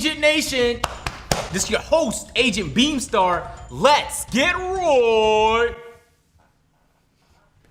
Agent Nation? This is your host, Agent Beamstar. Let's get right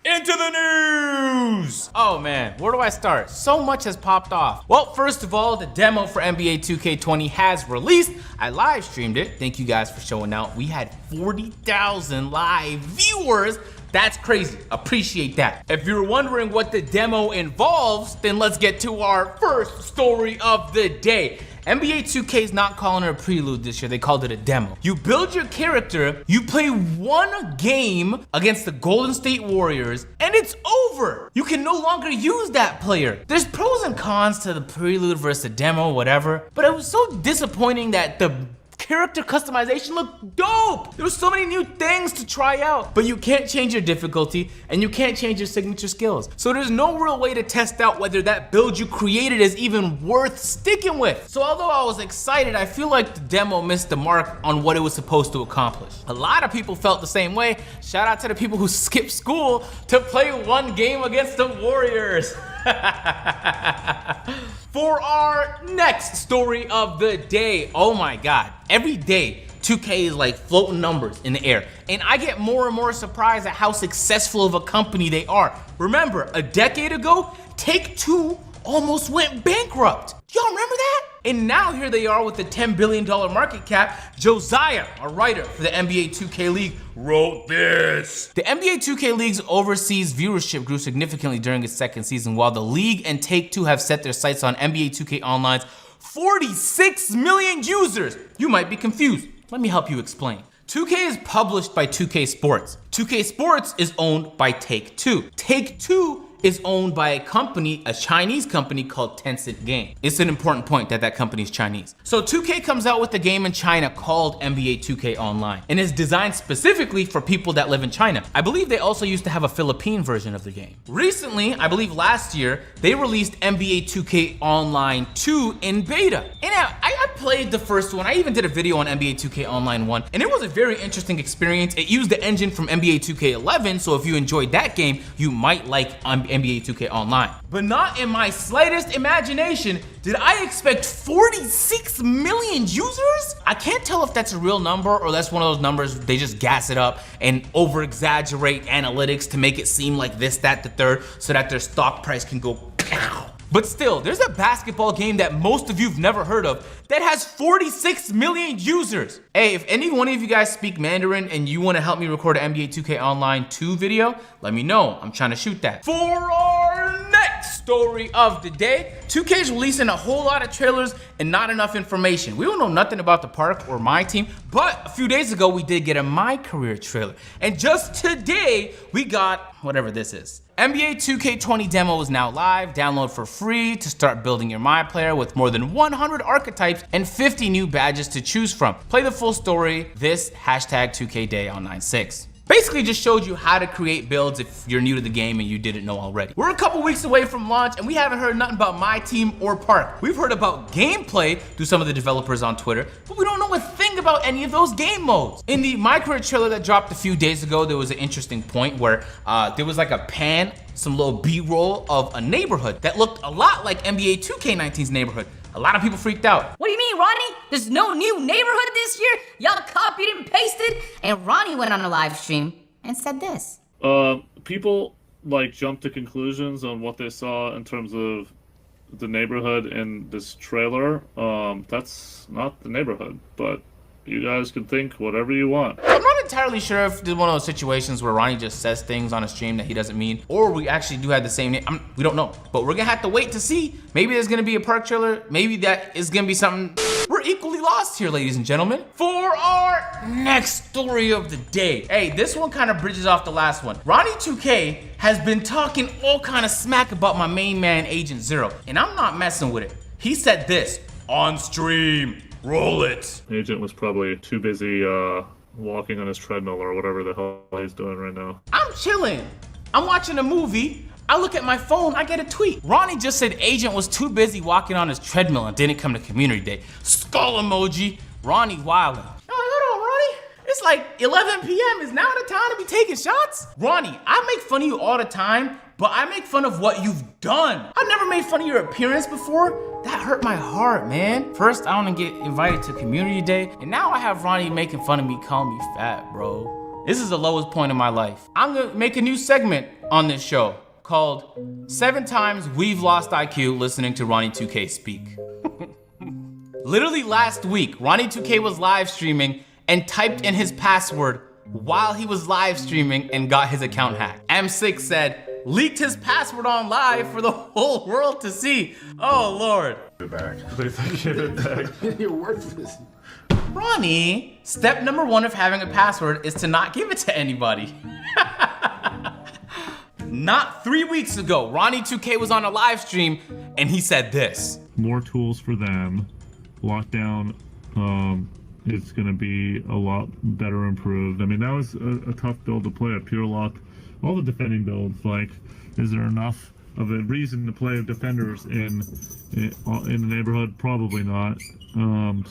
into the news! Oh man, where do I start? So much has popped off. Well, first of all, the demo for NBA 2K20 has released. I live streamed it. Thank you guys for showing out. We had 40,000 live viewers. That's crazy. Appreciate that. If you're wondering what the demo involves, then let's get to our first story of the day. NBA 2K is not calling it a prelude this year, they called it a demo. You build your character, you play one game against the Golden State Warriors, and it's over. You can no longer use that player. There's pros and cons to the prelude versus the demo, whatever, but it was so disappointing that the character customization looked dope. There were so many new things to try out, but you can't change your difficulty and you can't change your signature skills. So there's no real way to test out whether that build you created is even worth sticking with. So although I was excited, I feel like the demo missed the mark on what it was supposed to accomplish. A lot of people felt the same way. Shout out to the people who skipped school to play one game against the Warriors. For our next story of the day, oh my God, every day 2K is like floating numbers in the air, and I get more and more surprised at how successful of a company they are. Remember, a decade ago, Take-Two almost went bankrupt. Y'all remember that? And now here they are with a $10 billion market cap. Josiah, a writer for the NBA 2K League, wrote this. The NBA 2K League's overseas viewership grew significantly during its second season, while the league and Take-Two have set their sights on NBA 2K Online's 46 million users. You might be confused. Let me help you explain. 2K is published by 2K Sports. 2K Sports is owned by Take-Two. Take-Two is owned by a company, a Chinese company called Tencent Game. It's an important point that that company is Chinese. So 2K comes out with a game in China called NBA 2K Online, and is designed specifically for people that live in China. I believe they also used to have a Philippine version of the game. Recently, I believe last year, they released NBA 2K Online 2 in beta. And I played the first one. I even did a video on NBA 2K Online 1, and it was a very interesting experience. It used the engine from NBA 2K11, so if you enjoyed that game, you might like NBA 2K Online. But not in my slightest imagination did I expect 46 million users? I can't tell if that's a real number or that's one of those numbers they just gas it up and over exaggerate analytics to make it seem like this, that, the third, so that their stock price can go pow. But still, there's a basketball game that most of you've never heard of that has 46 million users. Hey, if any one of you guys speak Mandarin and you want to help me record an NBA 2K Online 2 video, let me know. I'm trying to shoot that. For our next story of the day, 2K is releasing a whole lot of trailers and not enough information. We don't know nothing about the park or my team, but a few days ago we did get a My Career trailer. And just today we got whatever this is. NBA 2K20 demo is now live. Download for free to start building your My Player with more than 100 archetypes and 50 new badges to choose from. Play the full story this #2KDay on 9/6. Basically just showed you how to create builds if you're new to the game and you didn't know already. We're a couple weeks away from launch and we haven't heard nothing about my team or Park. We've heard about gameplay through some of the developers on Twitter, but we don't know a thing about any of those game modes. In the My Career trailer that dropped a few days ago, there was an interesting point where there was like a pan, some little B-roll of a neighborhood that looked a lot like NBA 2K19's neighborhood. A lot of people freaked out. What do you mean, Ronnie? There's no new neighborhood this year? Y'all copied and pasted? And Ronnie went on a live stream and said this. People like jumped to conclusions on what they saw in terms of the neighborhood in this trailer. That's not the neighborhood, but you guys can think whatever you want. I'm not entirely sure if this is one of those situations where Ronnie just says things on a stream that he doesn't mean, or we actually do have the same name. We don't know, but we're gonna have to wait to see. Maybe there's gonna be a park trailer. Maybe that is gonna be something. We're equally lost here, ladies and gentlemen. For our next story of the day. Hey, this one kind of bridges off the last one. Ronnie 2K has been talking all kind of smack about my main man, Agent Zero, and I'm not messing with it. He said this on stream. Roll it. Agent was probably too busy walking on his treadmill or whatever the hell he's doing right now. I'm chilling. I'm watching a movie. I look at my phone, I get a tweet. Ronnie just said Agent was too busy walking on his treadmill and didn't come to community day. Skull emoji. Ronnie wildin'. Oh, hold on, Ronnie. It's like 11 p.m. Is now the time to be taking shots? Ronnie, I make fun of you all the time, but I make fun of what you've done. I've never made fun of your appearance before. That hurt my heart, man. First, I want to get invited to community day, and now I have Ronnie making fun of me, calling me fat, bro. This is the lowest point in my life. I'm gonna make a new segment on this show called 7 Times We've Lost IQ Listening to Ronnie 2K Speak. Literally last week, Ronnie 2K was live streaming and typed in his password while he was live streaming and got his account hacked. M6 said, leaked his password on live for the whole world to see. Oh, Lord. Give it back. Give it back. You're worthless. Ronnie, step number 1 of having a password is to not give it to anybody. Not 3 weeks ago, Ronnie 2K was on a live stream and he said this. More tools for them. Lockdown, it's going to be a lot better improved. I mean, that was a tough build to play, a pure lock. All the defending builds, like, is there enough of a reason to play defenders in the neighborhood? Probably not.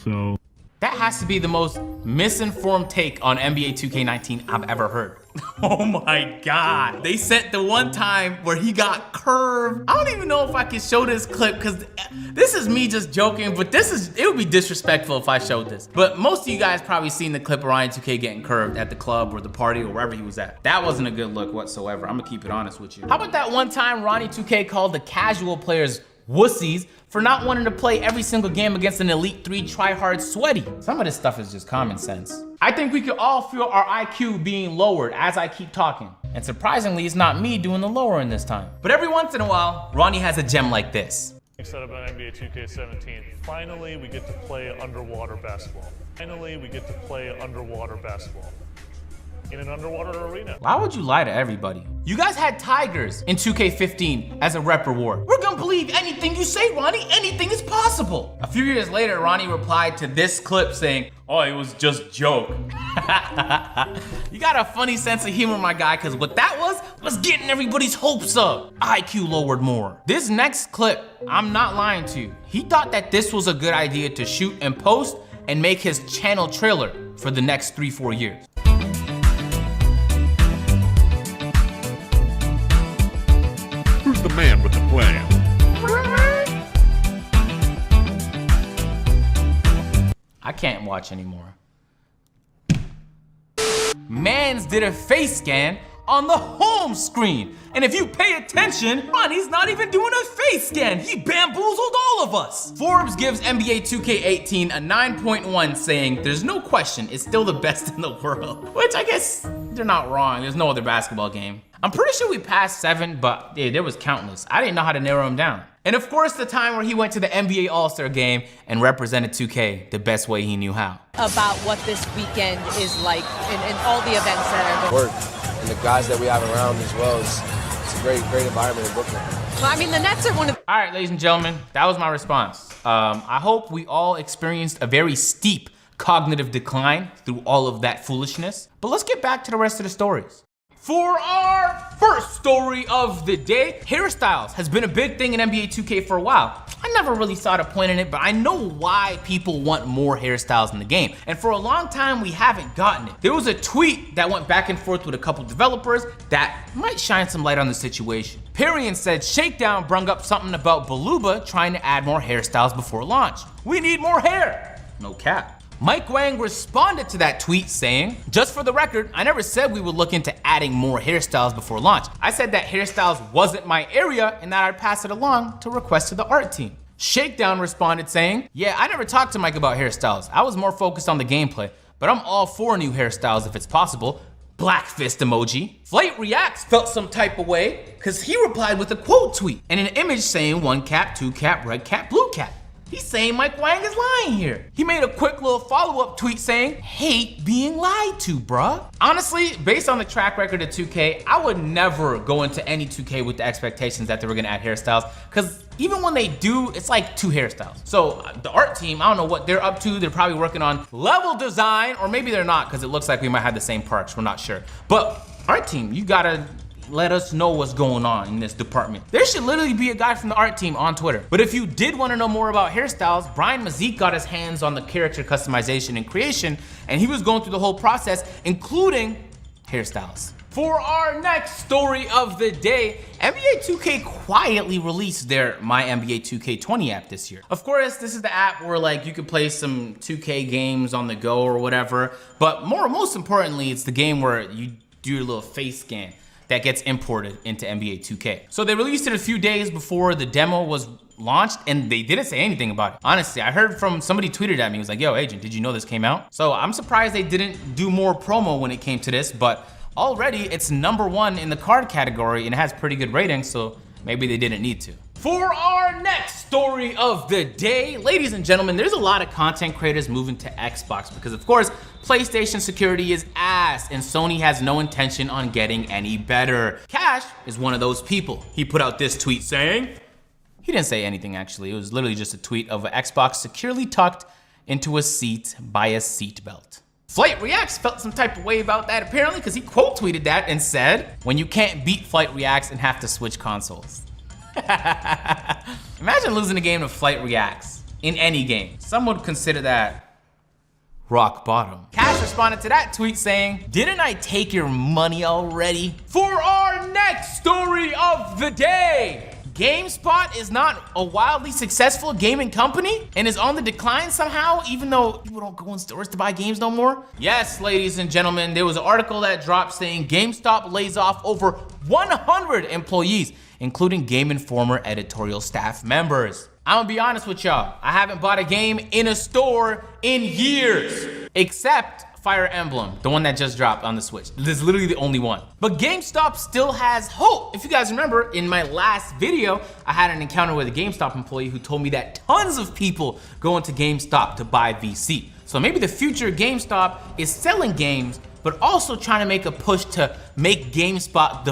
So that has to be the most misinformed take on NBA 2K19 I've ever heard. Oh my God. They sent the one time where he got curved. I don't even know if I can show this clip because this is me just joking, but it would be disrespectful if I showed this. But most of you guys probably seen the clip of Ryan 2K getting curved at the club or the party or wherever he was at. That wasn't a good look whatsoever. I'm gonna keep it honest with you. How about that one time Ronnie 2K called the casual players wussies for not wanting to play every single game against an Elite 3 try-hard sweaty? Some of this stuff is just common sense. I think we could all feel our IQ being lowered as I keep talking. And surprisingly, it's not me doing the lowering this time. But every once in a while, Ronnie has a gem like this. Excited about NBA 2K17. Finally, we get to play underwater basketball. Finally, we get to play underwater basketball. In an underwater arena. Why would you lie to everybody? You guys had Tigers in 2K15 as a rep reward. We're gonna believe anything you say, Ronnie. Anything is possible. A few years later, Ronnie replied to this clip saying, oh, it was just joke. You got a funny sense of humor, my guy, because what that was getting everybody's hopes up. IQ lowered more. This next clip, I'm not lying to you. He thought that this was a good idea to shoot and post and make his channel trailer for the next 3-4 years. Who's the man with the plan? I can't watch anymore. Mans did a face scan on the home screen. And if you pay attention, Ronnie's not even doing a face scan. He bamboozled all of us. Forbes gives NBA 2K18 a 9.1 saying, there's no question, it's still the best in the world. Which I guess they're not wrong. There's no other basketball game. I'm pretty sure we passed 7, but yeah, there was countless. I didn't know how to narrow them down. And of course, the time where he went to the NBA All-Star game and represented 2K the best way he knew how. About what this weekend is like and all the events that are going. Work and the guys that we have around as well. It's a great environment in Brooklyn. Well, I mean, the Nets are one of. All right, ladies and gentlemen, that was my response. I hope we all experienced a very steep cognitive decline through all of that foolishness. But let's get back to the rest of the stories. For our first story of the day, Hairstyles has been a big thing in NBA 2K for a while. I never really saw the point in it, but I know why people want more hairstyles in the game. And for a long time, we haven't gotten it. There was a tweet that went back and forth with a couple developers that might shine some light on the situation. Perian said Shakedown brung up something about Baluba trying to add more hairstyles before launch. We need more hair. No cap. Mike Wang responded to that tweet saying, just for the record, I never said we would look into adding more hairstyles before launch. I said that hairstyles wasn't my area and that I'd pass it along to request to the art team. Shakedown responded saying, yeah, I never talked to Mike about hairstyles. I was more focused on the gameplay, but I'm all for new hairstyles if it's possible. Black fist emoji. Flight Reacts felt some type of way because he replied with a quote tweet and an image saying 1 cap, 2 cap, red cap, blue cap. He's saying Mike Wang is lying here. He made a quick little follow-up tweet saying, hate being lied to, bruh. Honestly, based on the track record of 2K, I would never go into any 2K with the expectations that they were gonna add hairstyles, because even when they do, it's like 2 hairstyles. So the art team, I don't know what they're up to. They're probably working on level design, or maybe they're not, because it looks like we might have the same parks, we're not sure. But art team, you gotta let us know what's going on in this department. There should literally be a guy from the art team on Twitter. But if you did want to know more about hairstyles, Brian Mazik got his hands on the character customization and creation, and he was going through the whole process, including hairstyles. For our next story of the day, NBA 2K quietly released their MyNBA 2K20 app this year. Of course, this is the app where like you could play some 2K games on the go or whatever, but most importantly, it's the game where you do your little face scan that gets imported into NBA 2K. So they released it a few days before the demo was launched, and they didn't say anything about it. Honestly, I heard from somebody tweeted at me, he was like, yo, Agent, did you know this came out? So I'm surprised they didn't do more promo when it came to this, but already it's #1 in the card category and it has pretty good ratings, so maybe they didn't need to. For our next story of the day, ladies and gentlemen, there's a lot of content creators moving to Xbox because of course, PlayStation security is ass and Sony has no intention on getting any better. Cash is one of those people. He put out this tweet saying, he didn't say anything actually, it was literally just a tweet of an Xbox securely tucked into a seat by a seatbelt. Flight Reacts felt some type of way about that apparently because he quote tweeted that and said, when you can't beat Flight Reacts and have to switch consoles. Imagine losing a game to Flight Reacts in any game. Some would consider that rock bottom. Cash responded to that tweet saying, didn't I take your money already? For our next story of the day, GameStop is not a wildly successful gaming company and is on the decline somehow, even though people don't go in stores to buy games no more. Yes, ladies and gentlemen, there was an article that dropped saying GameStop lays off over 100 employees, including Game Informer editorial staff members. I'm gonna be honest with y'all, I haven't bought a game in a store in years, except Fire Emblem, the one that just dropped on the Switch. This is literally the only one. But GameStop still has hope. If you guys remember, in my last video, I had an encounter with a GameStop employee who told me that tons of people go into GameStop to buy VC. So maybe the future of GameStop is selling games, but also trying to make a push to make GameStop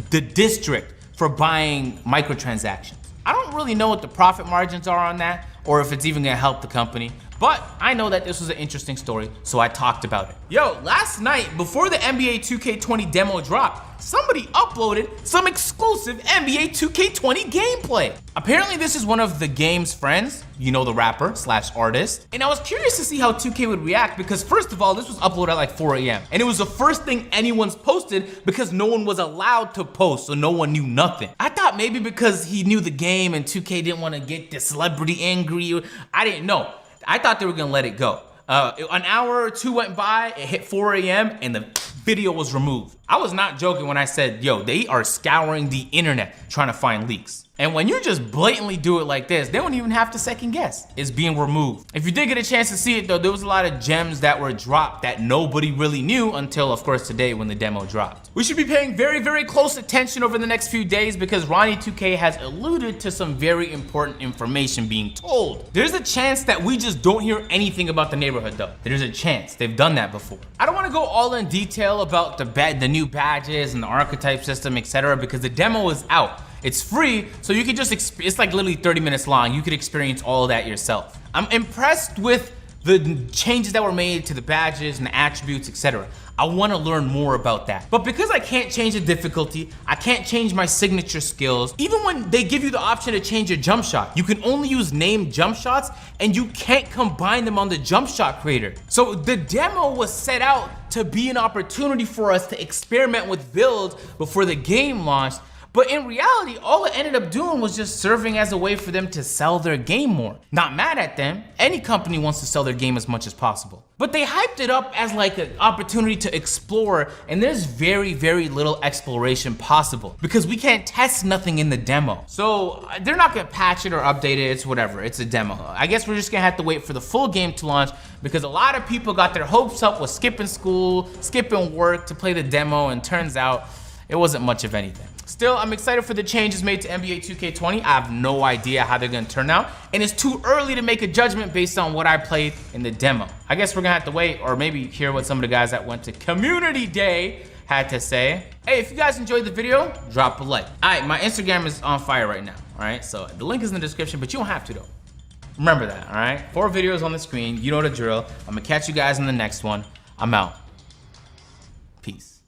the district for buying microtransactions. I don't really know what the profit margins are on that, or if it's even gonna help the company, but I know that this was an interesting story, so I talked about it. Yo, last night, before the NBA 2K20 demo dropped, somebody uploaded some exclusive NBA 2K20 gameplay. Apparently this is one of the game's friends, you know, the rapper / artist, and I was curious to see how 2K would react because first of all, this was uploaded at like 4 AM, and it was the first thing anyone's posted because no one was allowed to post, so no one knew nothing. I thought maybe because he knew the game and 2K didn't want to get the celebrity angry, I didn't know. I thought they were gonna let it go. An hour or two went by, it hit 4 AM and the video was removed. I was not joking when I said, yo, they are scouring the internet trying to find leaks. And when you just blatantly do it like this, they don't even have to second guess. It's being removed. If you did get a chance to see it though, there was a lot of gems that were dropped that nobody really knew until of course today when the demo dropped. We should be paying very, very close attention over the next few days because Ronnie 2K has alluded to some very important information being told. There's a chance that we just don't hear anything about the neighborhood though. There's a chance, they've done that before. I don't wanna go all in detail about the new badges and the archetype system, etc. because the demo is out. It's free, so you can just, it's like literally 30 minutes long. You could experience all of that yourself. I'm impressed with the changes that were made to the badges and the attributes, etc. I wanna learn more about that. But because I can't change the difficulty, I can't change my signature skills, even when they give you the option to change your jump shot, you can only use named jump shots and you can't combine them on the jump shot creator. So the demo was set out to be an opportunity for us to experiment with builds before the game launched. But in reality, all it ended up doing was just serving as a way for them to sell their game more. Not mad at them, any company wants to sell their game as much as possible. But they hyped it up as like an opportunity to explore, and there's very, very little exploration possible because we can't test nothing in the demo. So they're not gonna patch it or update it, it's whatever, it's a demo. I guess we're just gonna have to wait for the full game to launch because a lot of people got their hopes up with skipping school, skipping work to play the demo, and turns out it wasn't much of anything. Still, I'm excited for the changes made to NBA 2K20. I have no idea how they're gonna turn out, and it's too early to make a judgment based on what I played in the demo. I guess we're gonna have to wait, or maybe hear what some of the guys that went to Community Day had to say. Hey, if you guys enjoyed the video, drop a like. All right, my Instagram is on fire right now, all right? So the link is in the description, but you don't have to though. Remember that, all right? 4 videos on the screen, you know the drill. I'm gonna catch you guys in the next one. I'm out. Peace.